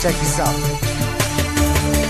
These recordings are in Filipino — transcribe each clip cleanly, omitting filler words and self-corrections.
Check this out.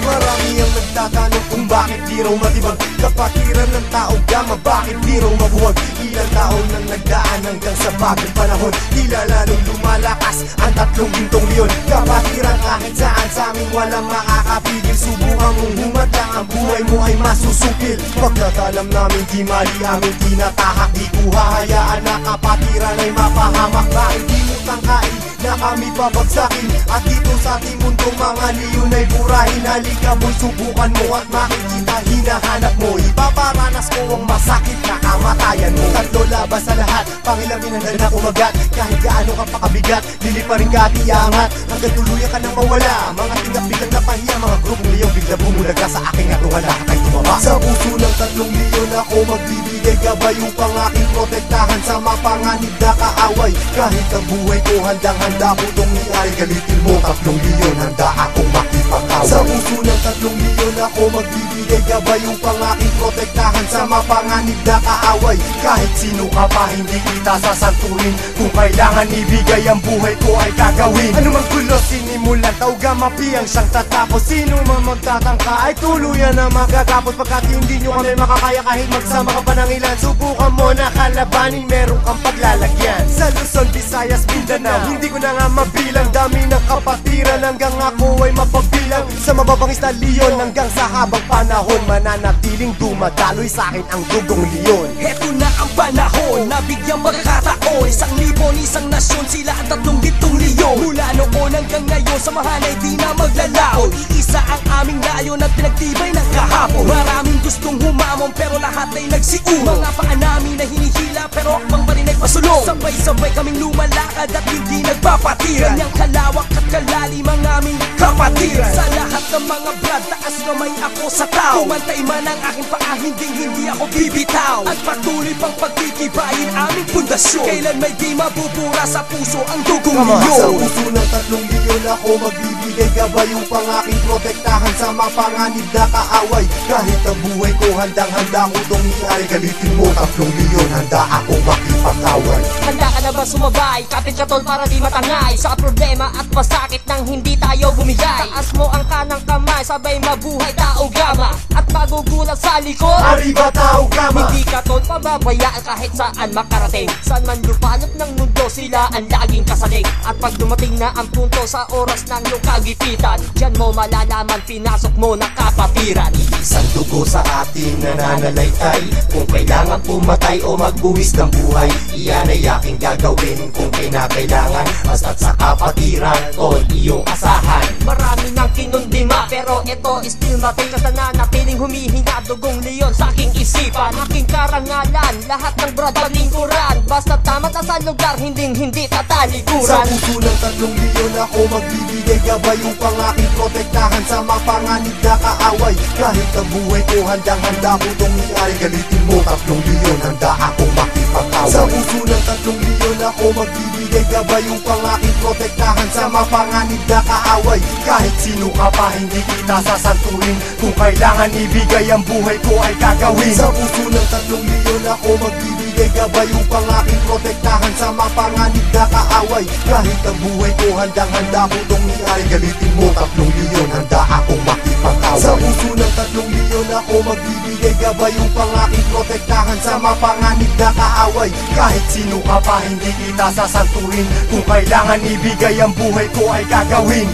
Marami ang nagtatanong kung bakit di raw matibag kapatiran ng tao gama, bakit di raw mabuwag. Ilang taon nang nagdaan hanggang sa bagong panahon, tila lalong lumalakas ang 3 gintong leon. Kapatiran kahit saan sa amin walang makakapigil. Subukan mong humadlang, ang buhay mo ay masusupil. Pagkatalam namin di mali aming tinatahak, di ko hahayaan na kapatiran ay mapahamak. Bakit di mo tangkain na kami babagsakin? At dito sa ating mundo mga leon ay burahin. Halika mo'y subukan mo at makikita hinahanap mo. Ipaparanas ko ang masakit na kamatayan mo. 3 labas sa lahat, pangilamin handa na umagat. Kahit gaano ka pakabigat, liliparin ka at iangat hanggang tuluyan ka nang mawala. Mga tingap biglang napahiya, mga grupong leon bigla bumulag ka sa aking atuhala kay tumaba. Sa puso ng 3 leon ako magbibigay gabay upang aking protektahan sa mapanganib na kaaway. Kahit ang buhay ko handang-handa ko itong iay. Galitin mo 3 leon, handa akong makipag-away. Sa puso ng 3 leon ako magbibigay gabay upang aking protektahan sa mapanganib na kaaway. Kahit sino ka pa hindi kita sasantuhin, kung kailangan ibigay ang buhay ko ay gagawin. Anumang gulo sinimulan, tauga mapiyang siyang tatapos. Sino man magtatangka ay tuluyan na magagapos. Pagkat hindi nyo kami makakaya kahit magsama ka pa ng ilan. Subukan mo na kalabanin, meron kang paglalagyan. Sa Luzon, Visayas, Mindanao, hindi ko na nga mabilang. Dami ng kapatiran hanggang ako ay mapagbilang. Sa mababangis na leon hanggang sa habang panahon, mananatiling dumadaloy sa akin ang dugong leon. Heto na ang panahon, nabigyang pagkakataon. 1,000 isang nasyon, sila ang 3 gintong leon. Mula noon hanggang ngayon, samahan ay di na maglalaon. Iisa ang aming layon at pinagtibay ng kahapon. Maraming gustong humamon pero lahat ay nagsiumo. Mga paa namin na hinihila pero akbang pa rin ay pasulong. Sabay-sabay kaming lumalakad at hindi nagpapatiran. Ganyang kalawak at kalalim ang aming kapatiran. Sa lahat ng mga brad, taas kamay ako sa tao. Kumantay man ang aking paa, hindi ako bibitaw. At patuloy pang pagtitibayin aming pundasyon. Kailan may di mabubura sa puso ang dugong leon. Sa puso ng 3 leon ako magbibigay gabay upang aking protektahan sa mapanganib na kaaway. Kahit ang buhay ko handang-handa ko itong iay. Galitin mo 3 leon, handa akong makipag-away. Handa ka na ba sumabay? Kapit ka tol para di matangay sa problema at masakit nang hindi tayo bumigay. Taas mo ang kanang kamay, sabay mabuhay tao gama. At magugulat sa likod, arriba tao gama. hindi ka tol pababayaan kahit saan makarating. Saan man lupalop ng mundo, sila ang laging kasalig. At pag dumating na ang punto sa oras ng iyong kagipitan, diyan mo malalaman pinasok mo na kapatiran. Isang dugo sa ating nananalaytay, kung kailangan pumatay o magbuwis ng buhay, iyan ay aking gagawin kung kinakailangan. Basta't sa kapatiran, tol, iyong asahan. Marami nang kinundima pero ito still matin. Kasi nanatiling humihinga dugong leon sa aking isipan. Aking karangalan, lahat ng brad lingkuran. Basta tama na sa lugar, hindi tatalikuran. Sa puso ng 3 leon ako magbibigay gabay upang aking protektahan sa mapanganib na kaaway. Kahit ang buhay ko handang-handa ko itong iay. Galitin mo 3 leon, handa akong makipag-away. Sa puso ng 3 leon ako magbibigay gabay upang aking protektahan sa mapanganib na kaaway. Kahit sino ka pa hindi kita sasantuhin, kung kailangan ibigay ang buhay ko ay gagawin. Sa puso ng 3 leon ako magbibigay gabay upang aking protektahan sa mapanganib na kaaway. Kahit ang buhay ko handang-handa ko itong iay. Galitin mo 3 leon, handa akong makipag-away. Sa puso ng 3 leon ako magbibigay gabay upang aking protektahan sa mapanganib na kaaway. Kahit sino ka pa hindi kita sasantuhin, kung kailangan ibigay ang buhay ko ay gagawin.